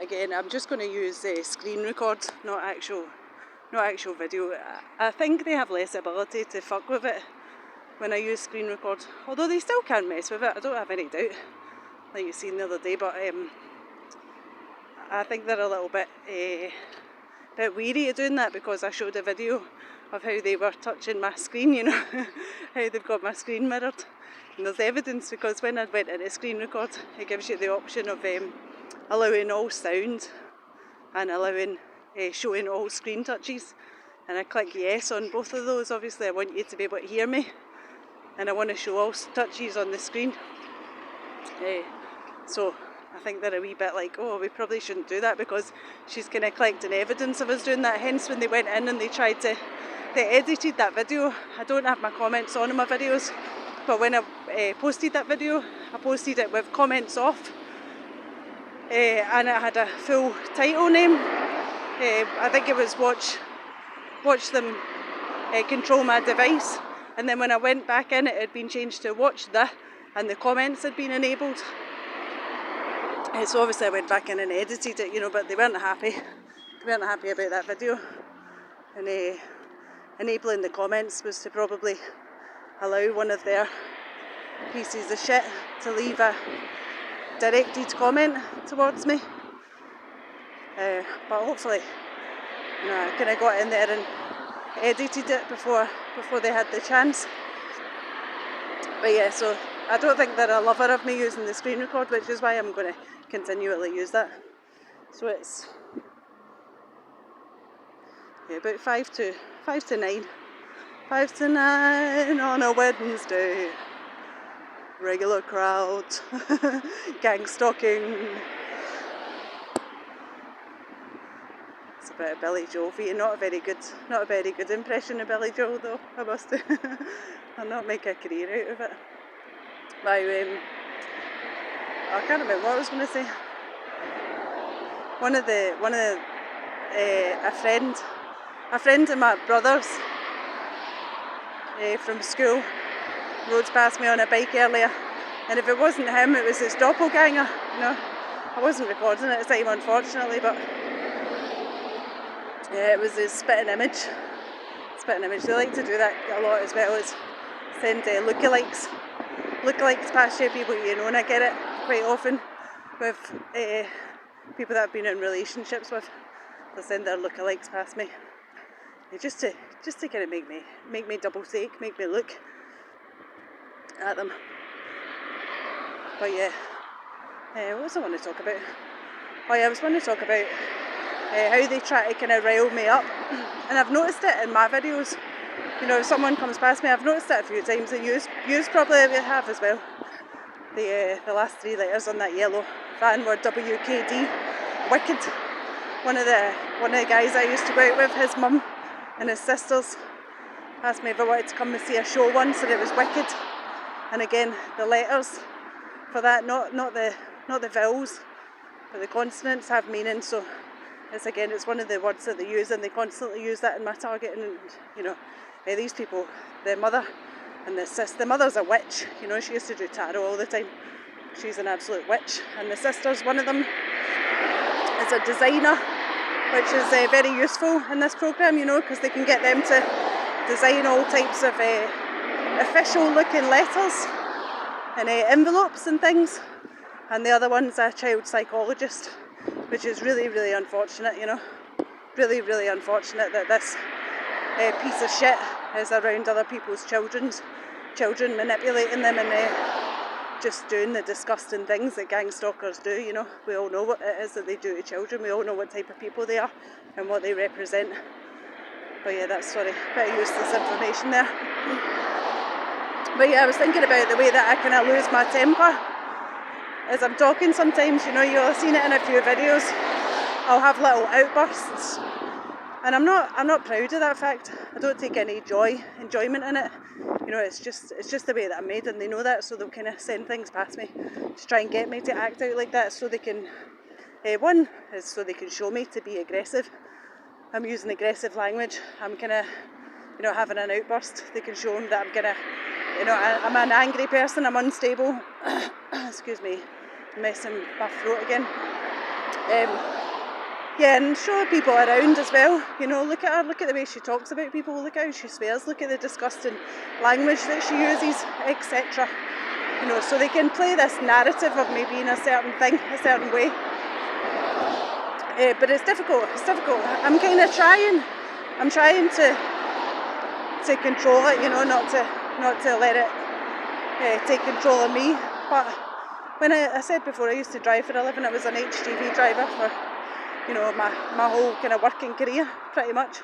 again, I'm just going to use screen record, not actual video. I think they have less ability to fuck with it when I use screen record, although they still can mess with it, I don't have any doubt, like you seen the other day, but I think they're a little bit weary of doing that, because I showed a video of how they were touching my screen, you know, how they've got my screen mirrored. And there's evidence, because when I went into screen record, it gives you the option of allowing all sound and allowing showing all screen touches. And I click yes on both of those. Obviously I want you to be able to hear me, and I want to show all touches on the screen. So I think they're a wee bit like, oh, we probably shouldn't do that, because she's kind of collecting evidence of us doing that. Hence when they went in and they edited that video. I don't have my comments on in my videos, but when I posted that video, I posted it with comments off, and it had a full title name. I think it was watch them control my device, and then when I went back in, it had been changed to watch the, and the comments had been enabled. So obviously I went back in and edited it, you know, but they weren't happy. They weren't happy about that video. And enabling the comments was to probably allow one of their pieces of shit to leave a directed comment towards me. But hopefully, you know, I kind of got in there and edited it before they had the chance. But yeah, so I don't think they're a lover of me using the screen record, which is why I'm going to continually use that. So it's about 5 to 9. 5 to 9 on a Wednesday. Regular crowd. Gang stalking. It's a bit of Billy Joel for you. Not a very good impression of Billy Joel, though, I must I'll not make a career out of it. I can't remember what I was going to say. A friend of my brother's from school rode past me on a bike earlier, and if it wasn't him, it was his doppelganger. You know, I wasn't recording it at the time, unfortunately, but yeah, it was his spitting image. They like to do that a lot as well, as send lookalikes past you, people you know, and I get it quite often with people that I've been in relationships with. They'll send their lookalikes past me, just to kind of make me double take, make me look at them. But yeah, what else I want to talk about? Oh yeah, I was going to talk about how they try to kind of rile me up, and I've noticed it in my videos. You know, if someone comes past me, I've noticed it a few times, and you probably have as well. The last 3 letters on that yellow van were WKD, Wicked. One of the guys I used to go out with, his mum and his sisters asked me if I wanted to come and see a show once, and it was Wicked. And again, the letters for that, not the vowels, but the consonants have meaning. So it's one of the words that they use, and they constantly use that in my targeting. And you know, these people, the mother and the sister, the mother's a witch. You know, she used to do tarot all the time. She's an absolute witch. And the sister's, one of them is a designer, which is very useful in this programme, you know, because they can get them to design all types of official looking letters and envelopes and things. And the other one's a child psychologist, which is really, really unfortunate, you know. Really, really unfortunate that this piece of shit is around other people's children, manipulating them and just doing the disgusting things that gang stalkers do, you know. We all know what it is that they do to children. We all know what type of people they are and what they represent. But yeah, that's, sorry, a bit of useless information there. But yeah, I was thinking about the way that I kind of lose my temper as I'm talking sometimes. You know, you'll have seen it in a few videos. I'll have little outbursts, and I'm not proud of that fact. I don't take any enjoyment in it. You know, it's just the way that I'm made, and they know that, so they'll kind of send things past me to try and get me to act out like that, so they can, one is so they can show me to be aggressive. I'm using aggressive language. I'm kind of, you know, having an outburst. They can show them that I'm kind of, you know, I'm an angry person, I'm unstable. Excuse me, messing my throat again. Yeah, and show people around as well. You know, look at her, look at the way she talks about people, look at how she swears, look at the disgusting language that she uses, etc. You know, so they can play this narrative of me being a certain thing, a certain way. But it's difficult. I'm kind of trying to control it. You know, not to let it take control of me. But when I said before, I used to drive for a living. I was an HGV driver for, you know, my whole kind of working career, pretty much.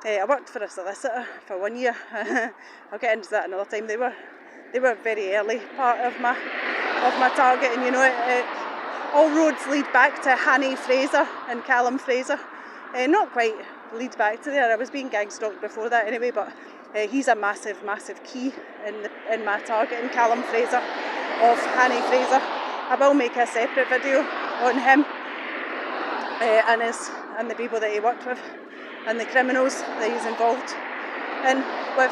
I worked for a solicitor for 1 year. I'll get into that another time. They were very early part of my target, and you know, all roads lead back to Hanny Fraser and Callum Fraser. Not quite lead back to there. I was being gang stalked before that anyway, but he's a massive key in my target, and Callum Fraser of Hanny Fraser. I will make a separate video on him and the people that he worked with and the criminals that he's involved in with.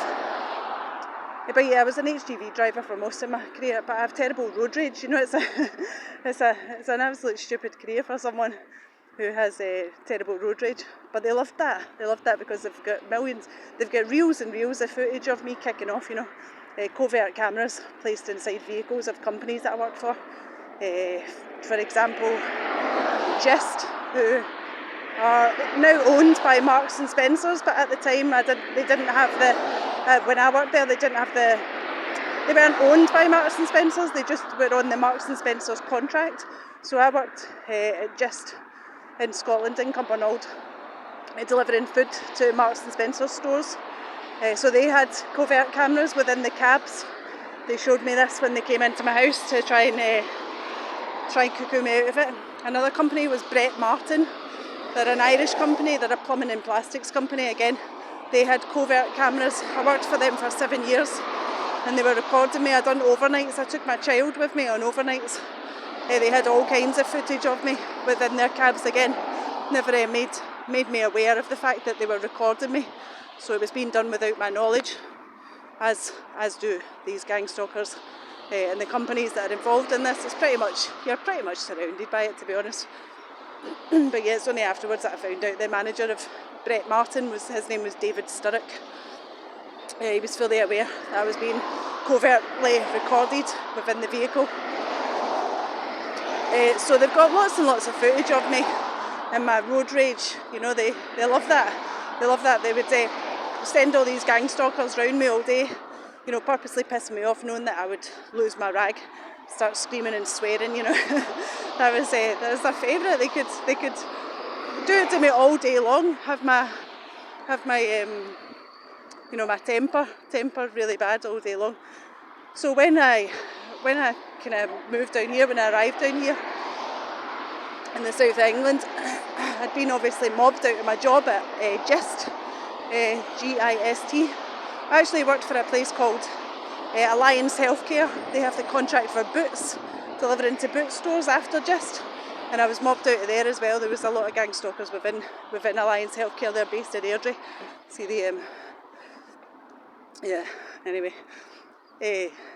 But yeah, I was an HGV driver for most of my career, but I have terrible road rage. You know, it's an absolute stupid career for someone who has terrible road rage. But they loved that. They loved that because they've got millions. They've got reels and reels of footage of me kicking off. You know, covert cameras placed inside vehicles of companies that I worked for. For example, Gist, who are now owned by Marks and Spencers, but at the time they didn't have the, when I worked there, they weren't owned by Marks and Spencers, they just were on the Marks and Spencers contract. So I worked at Gist in Scotland, in Cumbernauld, delivering food to Marks and Spencers stores. So they had covert cameras within the cabs. They showed me this when they came into my house to try and cuckoo me out of it. Another company was Brett Martin. They're an Irish company, they're a plumbing and plastics company again. They had covert cameras. I worked for them for 7 years and they were recording me. I done overnights, I took my child with me on overnights. They had all kinds of footage of me within their cabs again. Never made me aware of the fact that they were recording me. So it was being done without my knowledge, as do these gang stalkers. And the companies that are involved in this, you're pretty much surrounded by it, to be honest. But yeah, it's only afterwards that I found out the manager of Brett Martin his name was David Sturrock. He was fully aware that I was being covertly recorded within the vehicle. So they've got lots and lots of footage of me and my road rage. You know, they love that. They love that. They would send all these gang stalkers round me all day, you know, purposely pissing me off, knowing that I would lose my rag, start screaming and swearing. You know, that was their favourite. They could do it to me all day long. Have my you know, my temper really bad all day long. So when I kind of moved down here, when I arrived down here in the south of England, I'd been obviously mobbed out of my job at Gist, GIST. I actually worked for a place called Alliance Healthcare. They have the contract for Boots, delivering to Boots stores after Gist. And I was mobbed out of there as well. There was a lot of gang stalkers within Alliance Healthcare. They're based in Airdrie. See the yeah. Anyway,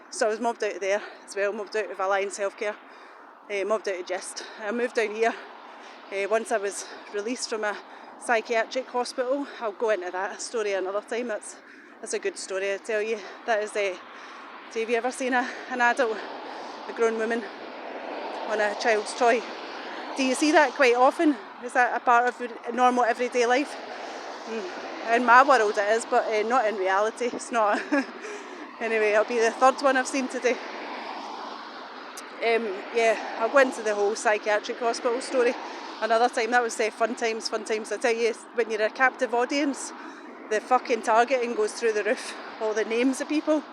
so I was mobbed out of there as well. Mobbed out of Alliance Healthcare. Mobbed out of Gist. I moved down here once I was released from a psychiatric hospital. I'll go into that story another time. That's a good story, I tell you. That is have you ever seen an adult, a grown woman, on a child's toy? Do you see that quite often? Is that a part of normal everyday life? In my world it is, but not in reality. It's not. Anyway, it'll be the third one I've seen today. Yeah, I'll go into the whole psychiatric hospital story another time. That was fun times. I tell you, when you're a captive audience, the fucking targeting goes through the roof. All the names of people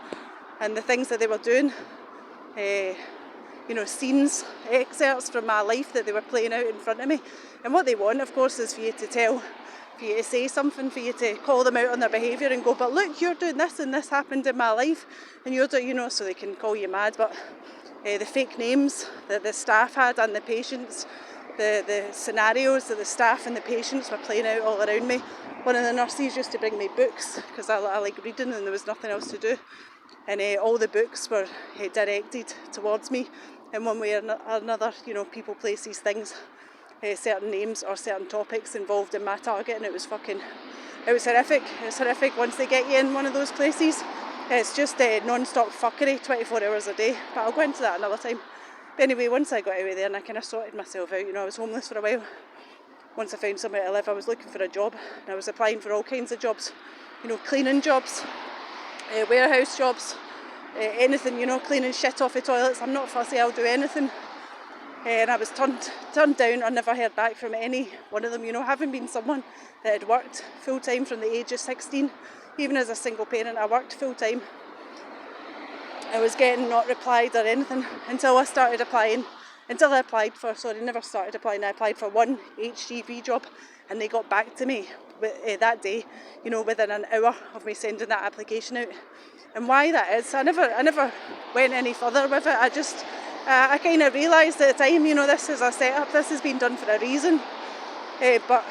and the things that they were doing. You know, scenes, excerpts from my life that they were playing out in front of me. And what they want, of course, is for you to tell, for you to say something, for you to call them out on their behaviour and go, but look, you're doing this and this happened in my life, and you're doing, you know, so they can call you mad. But the fake names that the staff had and the patients, the scenarios that the staff and the patients were playing out all around me. One of the nurses used to bring me books because I like reading and there was nothing else to do. And all the books were directed towards me in one way or another. You know, people, places, things. certain names or certain topics involved in my target, and it was horrific. It was horrific once they get you in one of those places. It's just non-stop fuckery 24 hours a day, but I'll go into that another time. But anyway, once I got out of there and I kind of sorted myself out, I was homeless for a while. Once I found somewhere to live, I was looking for a job, and I was applying for all kinds of jobs, cleaning jobs, warehouse jobs, anything, cleaning shit off the toilets. I'm not fussy, I'll do anything. And I was turned down. I never heard back from any one of them, having been someone that had worked full-time from the age of 16. Even as a single parent, I worked full-time. I was getting not replied or anything until I applied for one HGV job, and they got back to me that day, within an hour of me sending that application out. And why that is, I never went any further with it. I kind of realised at the time, this is a setup, this has been done for a reason. But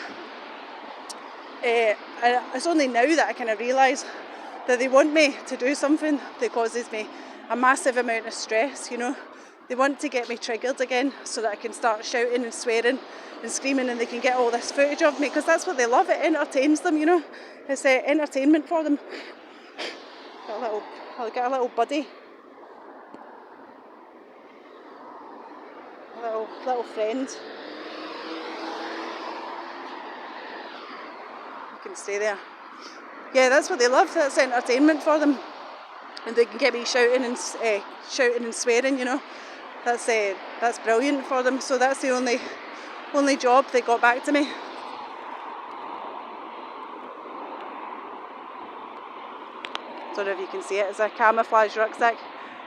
it's only now that I kind of realise that they want me to do something that causes me a massive amount of stress, They want to get me triggered again so that I can start shouting and swearing and screaming, and they can get all this footage of me because that's what they love. It entertains them, It's entertainment for them. I'll get a little buddy. Little friend. You can stay there. Yeah, that's what they love. That's entertainment for them, and they can get me shouting and swearing. That's brilliant for them. So that's the only job they got back to me. Don't know if you can see it. It's a camouflage rucksack.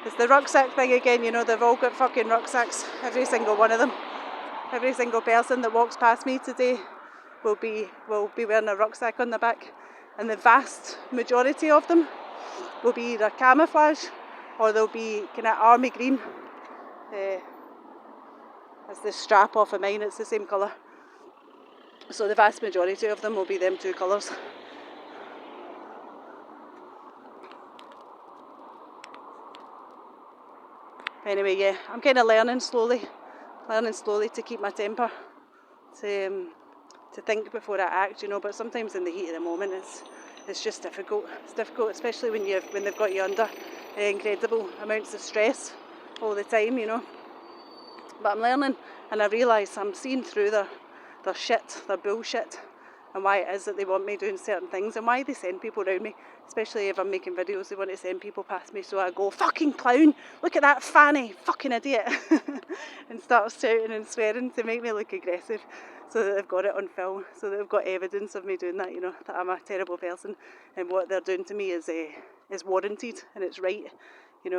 It's the rucksack thing again, they've all got fucking rucksacks, every single one of them. Every single person that walks past me today will be wearing a rucksack on the back, and the vast majority of them will be either camouflage or they'll be kind of army green. That's the strap off of mine, it's the same colour. So the vast majority of them will be them two colours. Anyway, yeah, I'm kind of learning slowly to keep my temper, to think before I act, but sometimes in the heat of the moment it's just difficult. It's difficult, especially when they've got you under incredible amounts of stress all the time, But I'm learning, and I realise I'm seeing through their shit, their bullshit, and why it is that they want me doing certain things, and why they send people around me, especially if I'm making videos. They want to send people past me, so I go, fucking clown, look at that fanny, fucking idiot, and start shouting and swearing to make me look aggressive, so that they've got it on film, so that they've got evidence of me doing that, that I'm a terrible person, and what they're doing to me is warranted, and it's right, and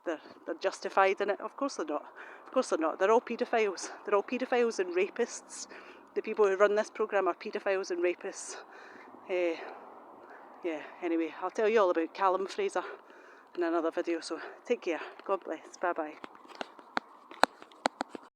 they're justified in it. Of course they're not. They're all paedophiles. They're all paedophiles and rapists. The people who run this programme are paedophiles and rapists. Anyway, I'll tell you all about Callum Fraser in another video, so take care. God bless. Bye bye.